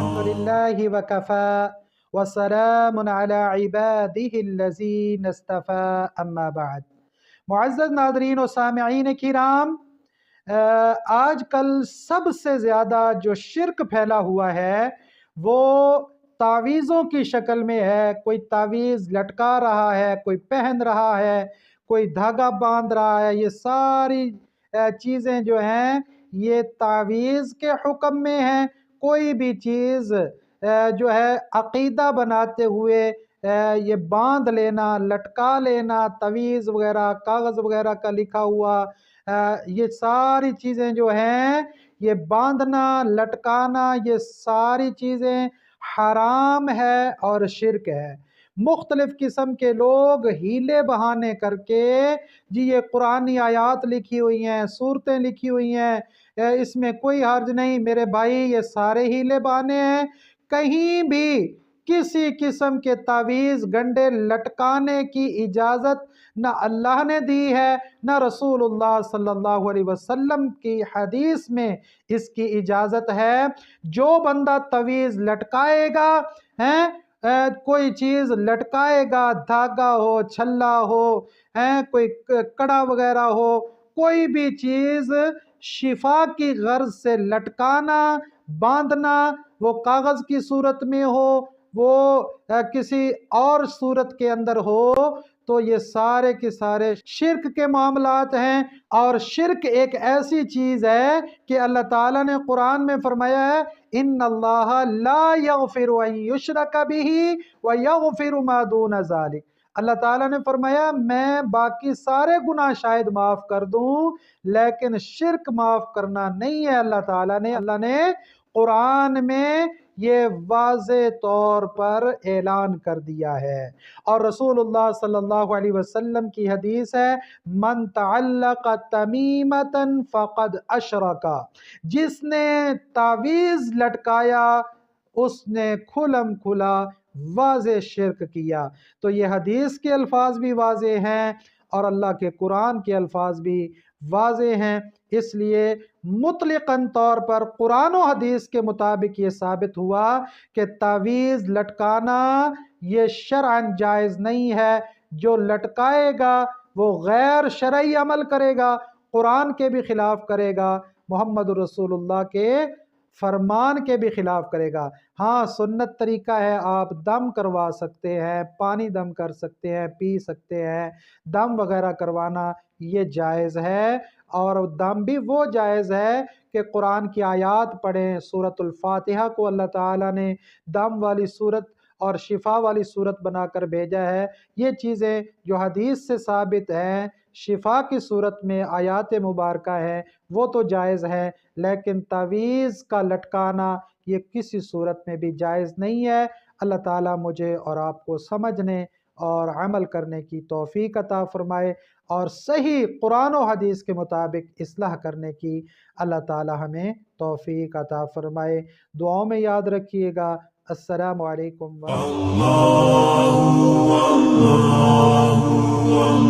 الحمدللہ وکفا وسلام علی عبادہ الذین اصطفی اما بعد۔ معزز ناظرین و سامعین کرام، آج کل سب سے زیادہ جو شرک پھیلا ہوا ہے وہ تعویذوں کی شکل میں ہے۔ کوئی تعویذ لٹکا رہا ہے، کوئی پہن رہا ہے، کوئی دھاگا باندھ رہا ہے۔ یہ ساری چیزیں جو ہیں یہ تعویذ کے حکم میں ہیں۔ کوئی بھی چیز جو ہے عقیدہ بناتے ہوئے یہ باندھ لینا، لٹکا لینا، تعویذ وغیرہ کاغذ وغیرہ کا لکھا ہوا، یہ ساری چیزیں جو ہیں یہ باندھنا، لٹکانا، یہ ساری چیزیں حرام ہے اور شرک ہے۔ مختلف قسم کے لوگ ہیلے بہانے کر کے جی یہ قرآنی آیات لکھی ہوئی ہیں، صورتیں لکھی ہوئی ہیں، اس میں کوئی حرج نہیں میرے بھائی، یہ سارے ہیلے بہانے ہیں۔ کہیں بھی کسی قسم کے تعویذ گنڈے لٹکانے کی اجازت نہ اللہ نے دی ہے، نہ رسول اللہ صلی اللہ علیہ وسلم کی حدیث میں اس کی اجازت ہے۔ جو بندہ تعویذ لٹکائے گا، کوئی چیز لٹکائے گا، دھاگا ہو، چھلا ہو، کوئی کڑا وغیرہ ہو، کوئی بھی چیز شفا کی غرض سے لٹکانا، باندھنا، وہ کاغذ کی صورت میں ہو، وہ کسی اور صورت کے اندر ہو، تو یہ سارے کے سارے شرک کے معاملات ہیں۔ اور شرک ایک ایسی چیز ہے کہ اللہ تعالیٰ نے قرآن میں فرمایا ہے ان اللہ لا یغفر ان یشرک بہ ویغفر ما دون ذلک۔ اللہ تعالیٰ نے فرمایا میں باقی سارے گناہ شاید معاف کر دوں لیکن شرک معاف کرنا نہیں ہے۔ اللہ نے قرآن میں یہ واضح طور پر اعلان کر دیا ہے۔ اور رسول اللہ صلی اللہ علیہ وسلم کی حدیث ہے من تعلق تمیمتا فقد اشرک، جس نے تعویذ لٹکایا اس نے کھلم کھلا واضح شرک کیا۔ تو یہ حدیث کے الفاظ بھی واضح ہیں اور اللہ کے قرآن کے الفاظ بھی واضح ہیں، اس لیے مطلقاً طور پر قرآن و حدیث کے مطابق یہ ثابت ہوا کہ تعویذ لٹکانا یہ شرعاً جائز نہیں ہے۔ جو لٹکائے گا وہ غیر شرعی عمل کرے گا، قرآن کے بھی خلاف کرے گا، محمد رسول اللہ کے فرمان کے بھی خلاف کرے گا۔ ہاں سنت طریقہ ہے، آپ دم کروا سکتے ہیں، پانی دم کر سکتے ہیں، پی سکتے ہیں، دم وغیرہ کروانا یہ جائز ہے۔ اور دم بھی وہ جائز ہے کہ قرآن کی آیات پڑھیں، سورۃ الفاتحہ کو اللہ تعالیٰ نے دم والی صورت اور شفا والی صورت بنا کر بھیجا ہے۔ یہ چیزیں جو حدیث سے ثابت ہیں، شفا کی صورت میں آیات مبارکہ ہے، وہ تو جائز ہے، لیکن تعویذ کا لٹکانا یہ کسی صورت میں بھی جائز نہیں ہے۔ اللہ تعالیٰ مجھے اور آپ کو سمجھنے اور عمل کرنے کی توفیق عطا فرمائے اور صحیح قرآن و حدیث کے مطابق اصلاح کرنے کی اللہ تعالیٰ ہمیں توفیق عطا فرمائے۔ دعاؤں میں یاد رکھیے گا۔ السلام علیکم ورحمۃ اللہ۔